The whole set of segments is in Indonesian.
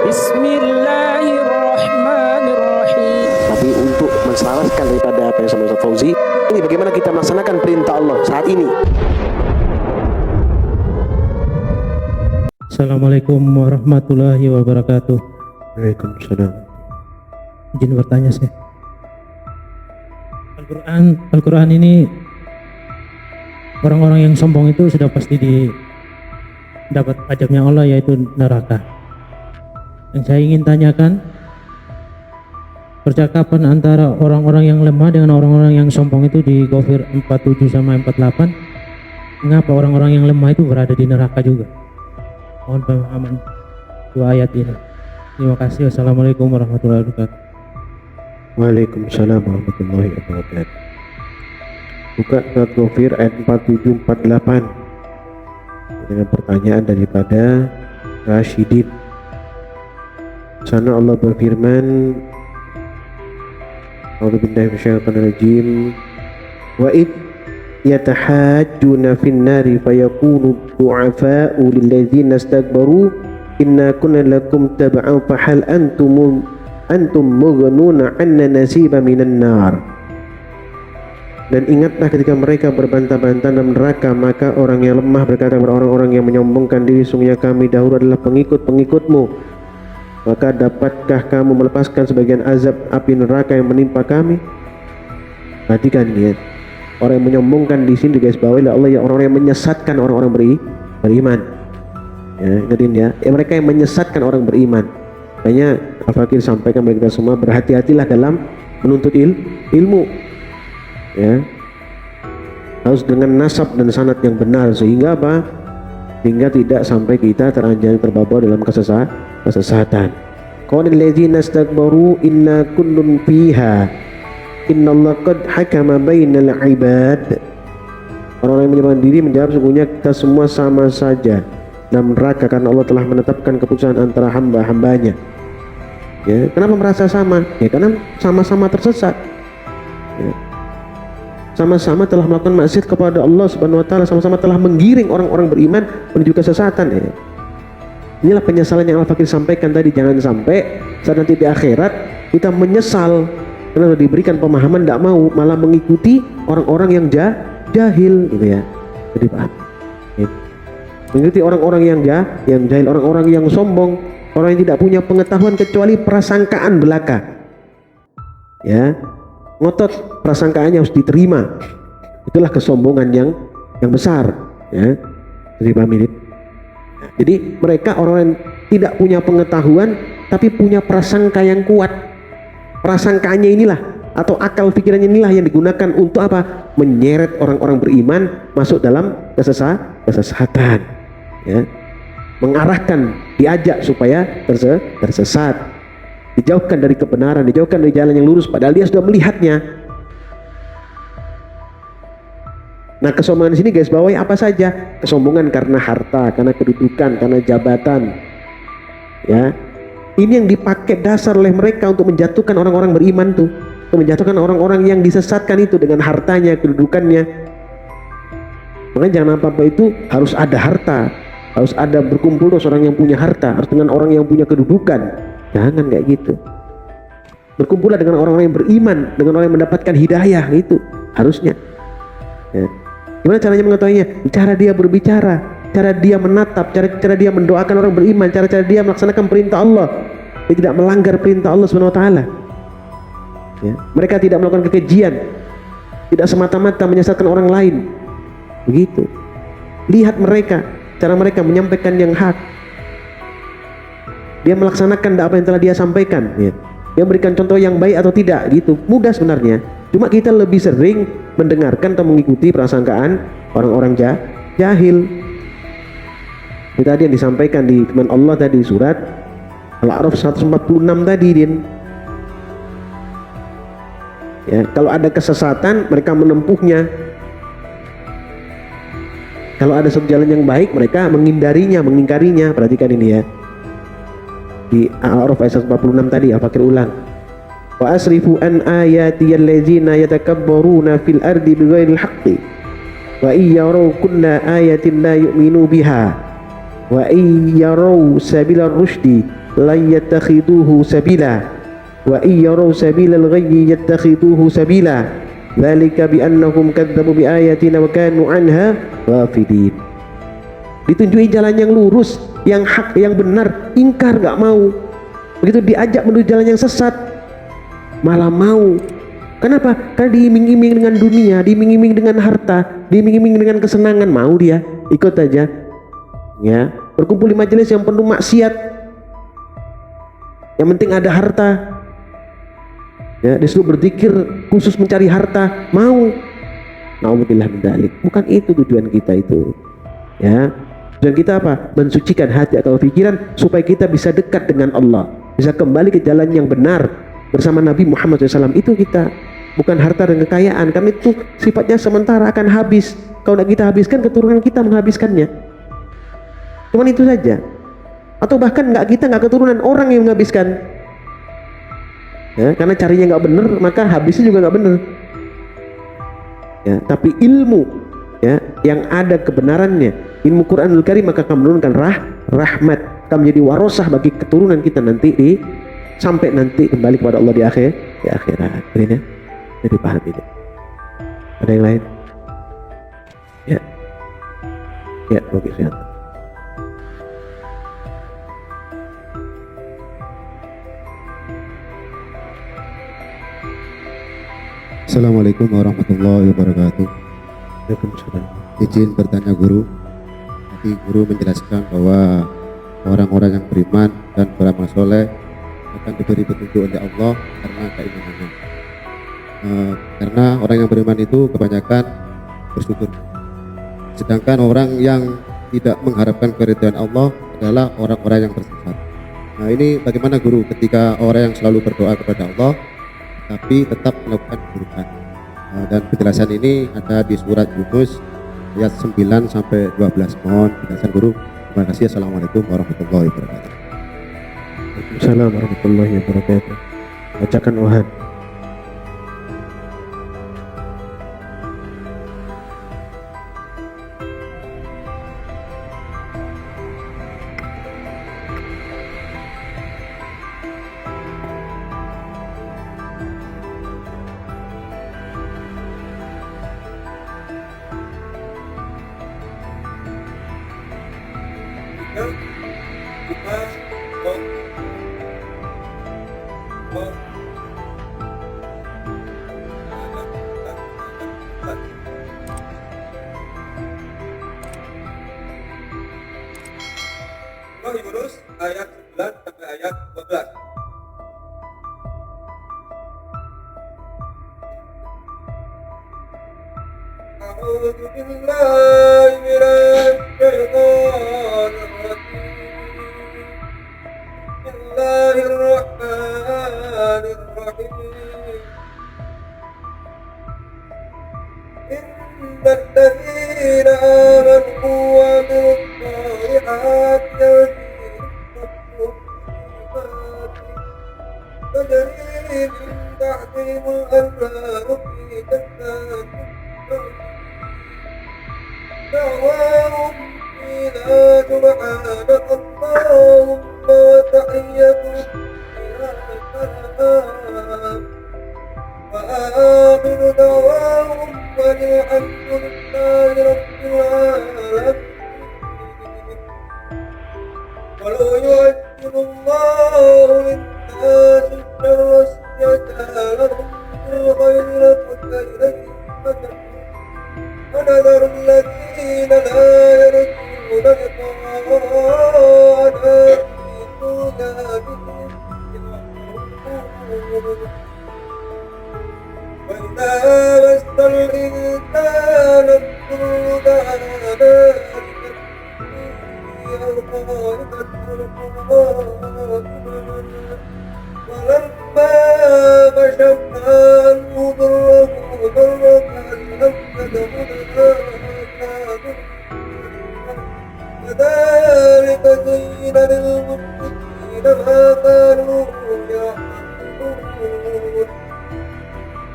Bismillahirrahmanirrahim. Tapi untuk menselaraskan daripada apa yang sama Ustaz Fauzi, ini bagaimana kita melaksanakan perintah Allah saat ini. Assalamualaikum warahmatullahi wabarakatuh. Waalaikumsalam. Izin bertanya saya. Al-Quran ini orang-orang yang sombong itu sudah pasti dapat ajaknya Allah, yaitu neraka. Yang saya ingin tanyakan, percakapan antara orang-orang yang lemah dengan orang-orang yang sombong itu di Ghafir 47 sama 48, mengapa orang-orang yang lemah itu berada di neraka juga? Mohon pemahaman dua ayat ini. Terima kasih. Wassalamualaikum warahmatullahi wabarakatuh. Waalaikumsalam warahmatullahi wabarakatuh. Buka surat Ghafir ayat 47-48 dengan pertanyaan daripada Rashidin. Sana Allah berfirman, A'udzubillahi minasyaitonirrajim. Wa id yatahajjuna fin nari fayaqulu du'afa'u lilladzina istakbaru inna kunna lakum tab'an fahal antum mughnuna 'anna nasiba minan nar. Dan ingatlah ketika mereka berbantah-bantah dalam neraka, maka orang yang lemah berkata kepada orang-orang yang menyombongkan diri, sungguhnya kami dahulu adalah pengikut-pengikutmu, maka dapatkah kamu melepaskan sebagian azab api neraka yang menimpa kami? Perhatikan ya, orang yang menyombongkan di sini guys, bawahi Allah ya, orang-orang yang menyesatkan orang-orang beriman. Ya, ingatin ya, mereka yang menyesatkan orang beriman. Makanya Al-Fakir sampaikan kepada kita semua, berhati-hatilah dalam menuntut ilmu. Ya, harus dengan nasab dan sanad yang benar, sehingga apa? Sehingga tidak sampai kita terbawa dalam kesesatan. Qala alladzina istakbaru inna kullun fiha innallaha qad hakama bainal ibad. Orang yang menyembah diri menjawab, sungguhnya kita semua sama saja dalam neraka karena Allah telah menetapkan keputusan antara hamba-hambanya. Ya, kenapa merasa sama? Ya karena sama-sama tersesat. Ya. Sama-sama telah melakukan maksiat kepada Allah Subhanahu wa taala, sama-sama telah menggiring orang-orang beriman menuju kesesatan ya. Inilah penyesalan yang Al-Fakir sampaikan tadi, jangan sampai saat nanti di akhirat kita menyesal karena sudah diberikan pemahaman, tidak mau, malah mengikuti orang-orang yang jahil gitu ya. Jadi paham. Ya. Mengikuti orang-orang yang jahil, orang-orang yang sombong, orang yang tidak punya pengetahuan kecuali prasangkaan belaka. Ya. Ngotot prasangkaannya harus diterima. Itulah kesombongan yang besar ya. Jadi paham ini. Jadi mereka orang yang tidak punya pengetahuan tapi punya prasangka yang kuat. Prasangkanya inilah atau akal pikirannya inilah yang digunakan untuk apa? Menyeret orang-orang beriman masuk dalam kesesatan ya. Mengarahkan, diajak supaya tersesat, dijauhkan dari kebenaran, dijauhkan dari jalan yang lurus, padahal dia sudah melihatnya. Nah, kesombongan di sini guys, bawahi apa saja? Kesombongan karena harta, karena kedudukan, karena jabatan. Ya. Ini yang dipakai dasar oleh mereka untuk menjatuhkan orang-orang beriman tuh, untuk menjatuhkan orang-orang yang disesatkan itu dengan hartanya, kedudukannya. Makanya jangan apa-apa itu harus ada harta, harus ada berkumpul dengan orang yang punya harta, harus dengan orang yang punya kedudukan. Jangan kayak gitu. Berkumpullah dengan orang-orang yang beriman, dengan orang yang mendapatkan hidayah, itu harusnya. Ya. Gimana caranya mengetahuinya? Cara dia berbicara, cara dia menatap, cara dia mendoakan orang beriman, cara dia melaksanakan perintah Allah. Dia tidak melanggar perintah Allah Subhanahu wa taala. Ya. Mereka tidak melakukan kekejian, tidak semata-mata menyesatkan orang lain. Begitu. Lihat mereka, cara mereka menyampaikan yang hak. Dia melaksanakan apa yang telah dia sampaikan ya. Dia memberikan contoh yang baik atau tidak gitu. Mudah sebenarnya. Cuma kita lebih sering mendengarkan atau mengikuti prasangkaan orang-orang jahil. Ini tadi yang disampaikan di firman Allah tadi surat Al-A'raf 146 tadi Din. Ya, kalau ada kesesatan mereka menempuhnya. Kalau ada suatu jalan yang baik mereka menghindarinya, mengingkarinya. Perhatikan ini ya. Di Al-A'raf ayat 146 tadi, Al-Fakir ulang. Wa asrifu an ayati allazina yatakabbaruna fil ardi bighairil haqqi wa iyyaraw kulla ayatin la yu'minu biha wa iyyaraw sabilal rusydi la yattakhiduhu sabila wa iyyaraw sabilal ghayyi yattakhiduhu sabila dzalika bi annahum kadzdzabu bi ayatina wa kanu anha ghafilin. Ditunjuki jalan yang lurus, yang hak, yang benar, ingkar, nggak mau. Begitu diajak menuju jalan yang sesat, malah mau. Kenapa? Karena diiming-iming dengan dunia, diiming-iming dengan harta, diiming-iming dengan kesenangan, mau dia ikut aja. Ya, berkumpul di majelis yang penuh maksiat, yang penting ada harta. Ya, disuruh berzikir khusus mencari harta, mau. Nauzubillah min dzalik. Bukan itu tujuan kita itu. Ya, tujuan kita apa? Mensucikan hati atau pikiran supaya kita bisa dekat dengan Allah, bisa kembali ke jalan yang benar bersama Nabi Muhammad SAW. Itu kita, bukan harta dan kekayaan, karena itu sifatnya sementara, akan habis. Kalau tidak kita habiskan, keturunan kita menghabiskannya. Cuman itu saja. Atau bahkan nggak keturunan, orang yang menghabiskan. Ya, karena carinya nggak benar, maka habisnya juga nggak benar. Ya, tapi ilmu, ya, yang ada kebenarannya, ilmu Quranul Karim, maka akan menurunkan rahmat, akan menjadi warosah bagi keturunan kita nanti sampai nanti kembali kepada Allah di akhirat. Ini ya, jadi paham ini. Ada yang lain? Ya, oke, siap. Assalamualaikum warahmatullahi wabarakatuh. Waalaikumsalam. Izin bertanya guru. Tadi guru menjelaskan bahwa orang-orang yang beriman dan beramal soleh akan diberi petunjuk oleh Allah karena keimanannya. Karena orang yang beriman itu kebanyakan bersyukur. Sedangkan orang yang tidak mengharapkan keridhaan Allah adalah orang-orang yang tersesat. Nah, ini bagaimana guru ketika orang yang selalu berdoa kepada Allah tapi tetap melakukan keburukan? Dan penjelasan ini ada di surat Yunus ayat 9 sampai 12. Mohon penjelasan guru. Terima kasih. Assalamualaikum warahmatullahi wabarakatuh. Waalaikumsalam warahmatullahi wabarakatuh. Bacakan Ohad. Yunus ayat 9 sampai ayat 12. A'udzu billahi minasy syaithanir rajim. Bismillahirrahmanirrahim. Innal ladzina amanu wa 'amilus shalihati تجري من تحتهم الأنهار في جنات دعواهم فيها سبحانك اللهم وتحيتهم فيها سلام وآخر دعواهم والحمد لله رب العالمين. ولو يعجل الله للناس الشر استعجالهم بالخير لقضي إليهم ونذر الذين لا يرجون لقاءنا في طغيانهم يعمهون. وإذا مس الإنسان الضر دعانا ولما كشفنا عنه ضره مر كأن لم يدعنا كذلك زين للمشركين ما كانوا يعملون.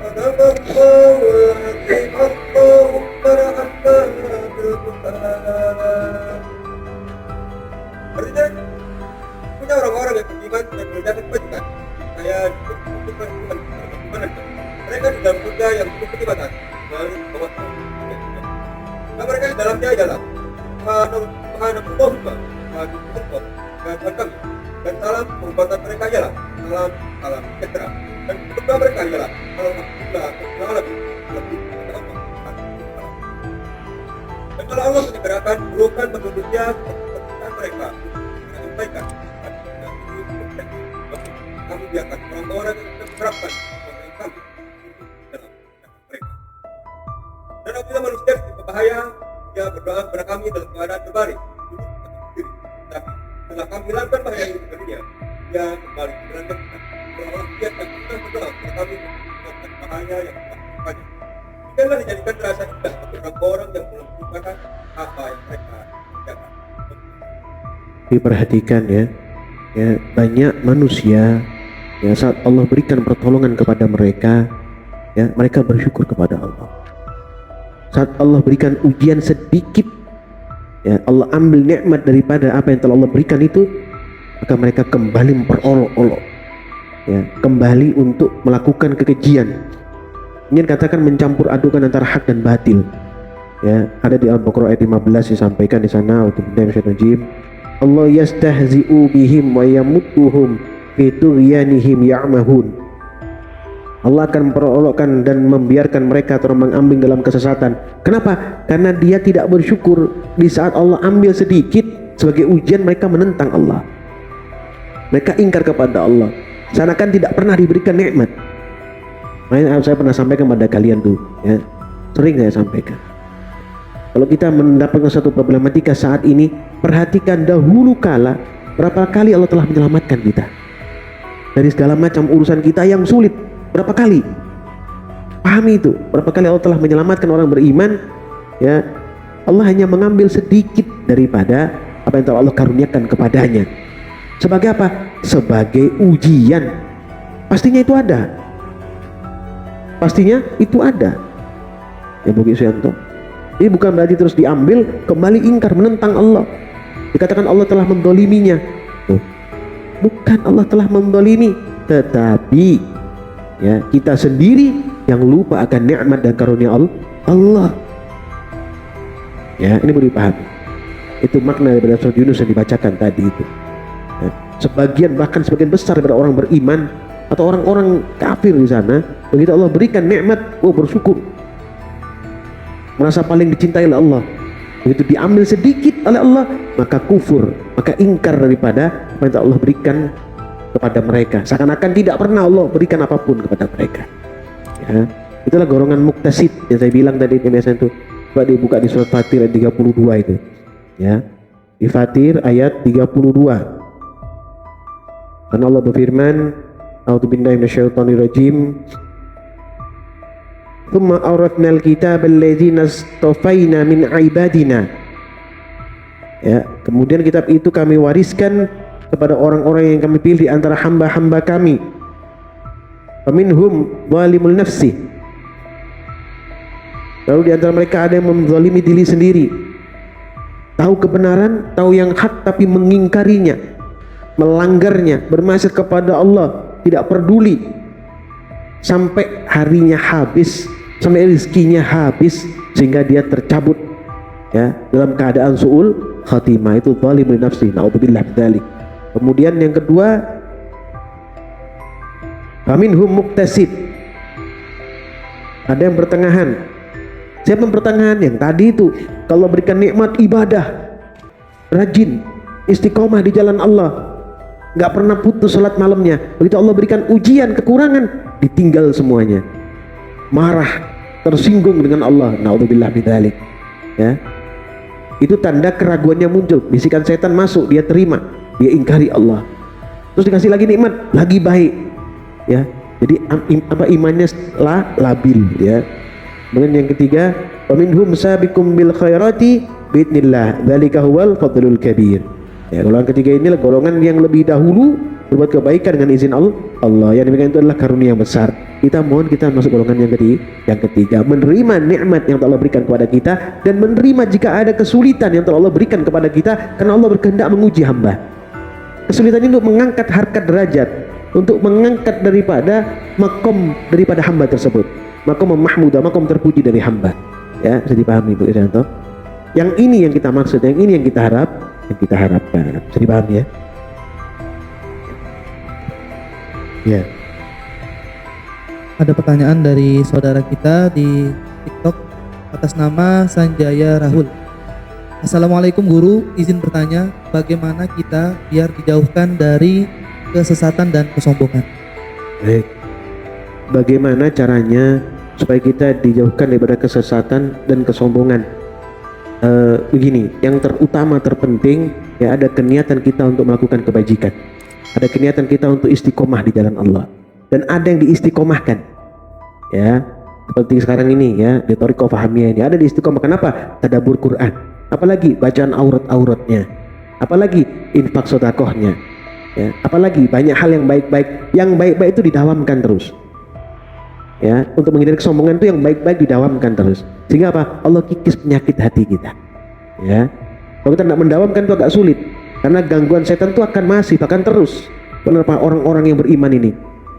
صدق الله العظيم. اللهم ارحمنا بالقرآن. Sebenarnya orang-orang yang beriman dan mendapat kebajikan, saya untuk beriman, mereka di dalam surga yang penuh kenikmatan melalui bawah nah, mereka di dalamnya ialah Subhanallahumma wa bihamdihi Tuhan kami, dan salam perbuatan mereka ialah salam sejahtera, dan berdoa mereka ialah alhamdulillah rabbil alamin. Dan kalau Allah menyegerakan burukan manusia kepercayaan mereka dengan kebaikan, kami biarkan orang-orang yang menerapkan kami dalam mereka. Dan apabila manusia ditimpa bahaya, dia berdoa kepada kami dalam keadaan terbalik, duduk atau berdiri. Tapi setelah kami hilangkan bahaya itu darinya, dia kembali berlanjut. Orang-orang dia tak pernah berdoa kepada kami untuk bahaya yang banyak. Demikianlah dijadikan terasa indah bagi orang-orang yang belum melupakan apa yang mereka kerjakan. Diperhatikan ya, banyak manusia ya saat Allah berikan pertolongan kepada mereka, ya mereka bersyukur kepada Allah. Saat Allah berikan ujian sedikit, ya Allah ambil nikmat daripada apa yang telah Allah berikan itu, maka mereka kembali memperolok-olok, ya kembali untuk melakukan kekejian. Ingin katakan mencampur adukan antara hak dan batil. Ya, ada di Al-Baqarah ayat 15 disampaikan di sana, Allah yastahzi'u bihim wa yamudduhum fi tughyanihim ya'mahun. Allah akan memperolokkan dan membiarkan mereka terombang-ambing dalam kesesatan. Kenapa? Karena dia tidak bersyukur. Di saat Allah ambil sedikit sebagai ujian, mereka menentang Allah. Mereka ingkar kepada Allah, seakan tidak pernah diberikan nikmat. Makanya saya pernah sampaikan kepada kalian tuh, ya, sering saya sampaikan. Kalau kita mendapatkan satu problematika saat ini, perhatikan dahulu kala berapa kali Allah telah menyelamatkan kita dari segala macam urusan kita yang sulit. Berapa kali? Pahami itu. Berapa kali Allah telah menyelamatkan orang beriman? Ya, Allah hanya mengambil sedikit daripada apa yang telah Allah karuniakan kepadanya. Sebagai apa? Sebagai ujian. Pastinya itu ada. Pastinya itu ada. Ya Bukit Suyanto. Ini bukan berarti terus diambil kembali ingkar menentang Allah. Dikatakan Allah telah mendoliminya. Bukan Allah telah mendolimi, tetapi ya kita sendiri yang lupa akan nikmat dan karunia Allah. Ya ini perlu dipahami. Itu makna daripada surat Yunus yang dibacakan tadi itu. Ya, bahkan sebagian besar daripada orang beriman atau orang-orang kafir di sana, begitu Allah berikan nikmat, bersyukur, merasa paling dicintai oleh Allah. Begitu diambil sedikit oleh Allah, maka kufur, maka ingkar daripada apa yang Allah berikan kepada mereka, seakan-akan tidak pernah Allah berikan apapun kepada mereka. Ya, itulah golongan muktasid yang saya bilang tadi biasanya itu. Coba dibuka di surat Fatir ayat 32 itu. Ya, di Fatir ayat 32. Karena Allah berfirman, A'udzubillahi minasyaitonirrajim. Tsumma awrathnal kitaba alladzina istafaina min ibadina. Ya, kemudian kitab itu kami wariskan kepada orang-orang yang kami pilih di antara hamba-hamba kami. Faminhum zalimul nafsi. Lalu di antara mereka ada yang menzalimi diri sendiri. Tahu kebenaran, tahu yang hak tapi mengingkarinya, melanggarnya, bermaksiat kepada Allah, tidak peduli sampai harinya habis, sampai rezekinya habis, sehingga dia tercabut ya dalam keadaan su'ul khatimah. Itu zalimul nafsi, na'udzubillah bidzalik. Kemudian yang kedua, faminhum muqtasid, ada yang pertengahan. Siapa yang pertengahan? Yang tadi itu, kalau berikan nikmat ibadah, rajin, istiqomah di jalan Allah, nggak pernah putus salat malamnya. Begitu Allah berikan ujian, kekurangan, ditinggal semuanya, marah, tersinggung dengan Allah, naudzubillah bidzalik. Ya, itu tanda keraguannya muncul. Bisikan setan masuk, dia terima, dia ingkari Allah. Terus dikasih lagi nikmat, lagi baik. Ya, jadi imannya labil. Ya. Kemudian yang ketiga, waminhum sabiqum bil khairati biidznillah, dzalika huwal fadlul kabir. Ya, golongan ketiga inilah golongan yang lebih dahulu berbuat kebaikan dengan izin Allah. Yang demikian itu adalah karunia yang besar. Kita mohon kita masuk golongan yang ketiga, menerima nikmat yang Allah berikan kepada kita dan menerima jika ada kesulitan yang Allah berikan kepada kita, karena Allah berkehendak menguji hamba. Kesulitan ini untuk mengangkat harkat derajat, untuk mengangkat daripada makom daripada hamba tersebut, makom mahmudah, makom terpuji dari hamba. Ya, bisa dipahami Bu Irianto. Yang ini yang kita maksud, yang ini yang kita harapkan. Bisa dipahami ya? Ya. Ada pertanyaan dari saudara kita di TikTok atas nama Sanjaya Rahul. Assalamualaikum guru, izin bertanya, bagaimana kita biar dijauhkan dari kesesatan dan kesombongan? Baik. Bagaimana caranya supaya kita dijauhkan daripada kesesatan dan kesombongan? Begini, yang terutama terpenting ya, ada keniatan kita untuk melakukan kebajikan, ada keniatan kita untuk istiqomah di jalan Allah, dan ada yang diistiqomahkan ya, seperti sekarang ini ya, di Thariqah Fahamiyah ini ada diistiqomah. Kenapa? Tadabbur Quran, apalagi bacaan auratnya, apalagi infak sedekahnya ya, apalagi banyak hal yang baik-baik itu didawamkan terus ya. Untuk menghindari kesombongan itu yang baik-baik didawamkan terus, sehingga apa? Allah kikis penyakit hati kita ya. Kalau kita tidak mendawamkan itu agak sulit, karena gangguan setan itu akan masih bahkan terus. Kenapa orang-orang yang beriman ini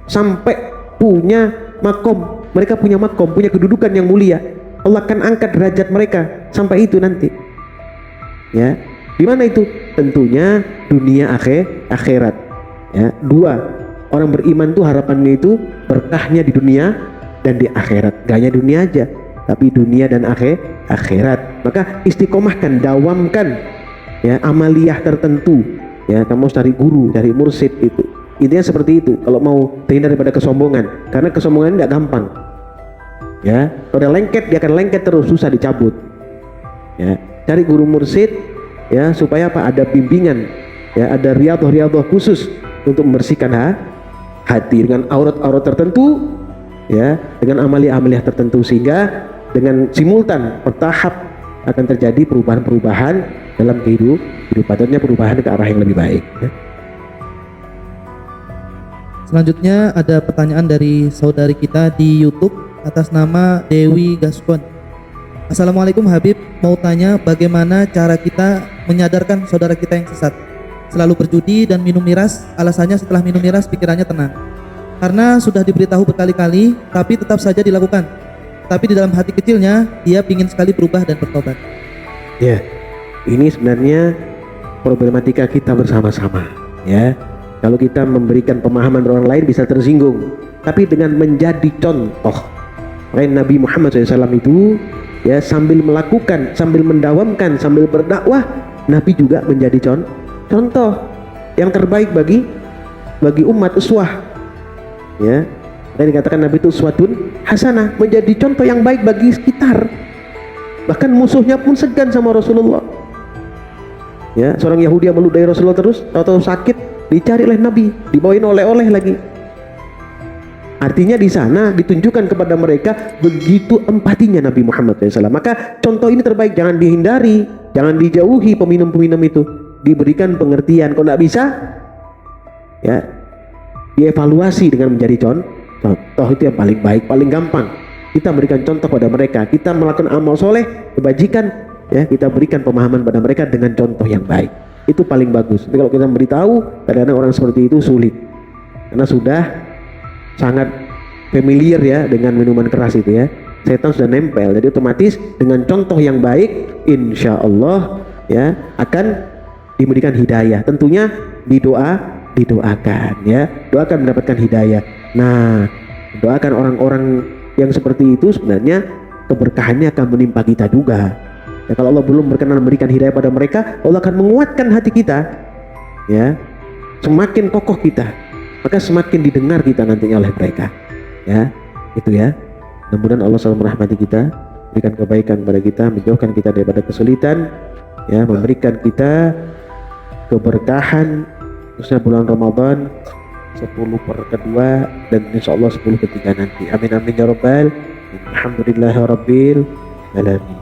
sampai punya makom, mereka punya makom, punya kedudukan yang mulia, Allah akan angkat derajat mereka sampai itu nanti ya. Di mana itu? Tentunya dunia akhirat ya. Dua, orang beriman tuh harapannya itu berkahnya di dunia dan di akhirat. Gak hanya dunia aja, tapi dunia dan akhirat. Maka istiqomahkan, dawamkan ya amaliyah tertentu ya. Kamu harus cari guru, cari mursyid itu. Intinya seperti itu kalau mau terhindar daripada kesombongan, karena kesombongan tidak gampang ya. Kalau udah lengket, dia akan lengket terus, susah dicabut ya. Cari guru mursyid ya, supaya apa? Ada bimbingan ya, ada riyadhah khusus untuk membersihkan hati dengan aurat-aurat tertentu ya, dengan amalia-amalia tertentu, sehingga dengan simultan bertahap akan terjadi perubahan-perubahan dalam kehidupan, tentunya perubahan ke arah yang lebih baik ya. Selanjutnya ada pertanyaan dari saudari kita di YouTube atas nama Dewi Gaskon. Assalamualaikum Habib, mau tanya bagaimana cara kita menyadarkan saudara kita yang sesat, selalu berjudi dan minum miras, alasannya setelah minum miras pikirannya tenang, karena sudah diberitahu berkali-kali tapi tetap saja dilakukan, tapi di dalam hati kecilnya dia ingin sekali berubah dan bertobat. Ya, ini sebenarnya problematika kita bersama-sama ya. Kalau kita memberikan pemahaman orang lain bisa tersinggung, tapi dengan menjadi contoh. Makanya Nabi Muhammad SAW itu ya, sambil melakukan, sambil mendawamkan, sambil berdakwah, Nabi juga menjadi contoh yang terbaik bagi umat, uswah ya. Dan dikatakan Nabi itu uswatun hasanah, menjadi contoh yang baik bagi sekitar. Bahkan musuhnya pun segan sama Rasulullah ya. Seorang Yahudi yang meludahi Rasulullah terus, atau sakit, dicari oleh Nabi, dibawain oleh-oleh lagi. Artinya di sana ditunjukkan kepada mereka begitu empatinya Nabi Muhammad SAW. Maka contoh ini terbaik, jangan dihindari, jangan dijauhi peminum-peminum itu, diberikan pengertian. Kalau tidak bisa ya, dievaluasi dengan menjadi contoh. Itu yang paling baik, paling gampang. Kita berikan contoh pada mereka, kita melakukan amal soleh, kebajikan ya, kita berikan pemahaman pada mereka dengan contoh yang baik. Itu paling bagus. Tapi kalau kita memberitahu, kadang-kadang orang seperti itu sulit, karena sudah sangat familiar ya dengan minuman keras itu ya. Setan sudah nempel, jadi otomatis dengan contoh yang baik, insya Allah ya akan diberikan hidayah. Tentunya didoakan ya, doakan mendapatkan hidayah. Nah, doakan orang-orang yang seperti itu, sebenarnya keberkahannya akan menimpa kita juga. Ya, kalau Allah belum berkenan memberikan hidayah pada mereka, Allah akan menguatkan hati kita ya, semakin kokoh kita, maka semakin didengar kita nantinya oleh mereka ya. Itu ya, mudah-mudahan Allah selalu merahmati kita, berikan kebaikan pada kita, menjauhkan kita daripada kesulitan ya, memberikan kita keberkahan khususnya bulan Ramadan 10/2 dan insya Allah 10/3 nanti. Amin amin ya rabbal. Alhamdulillahirabbil alamin.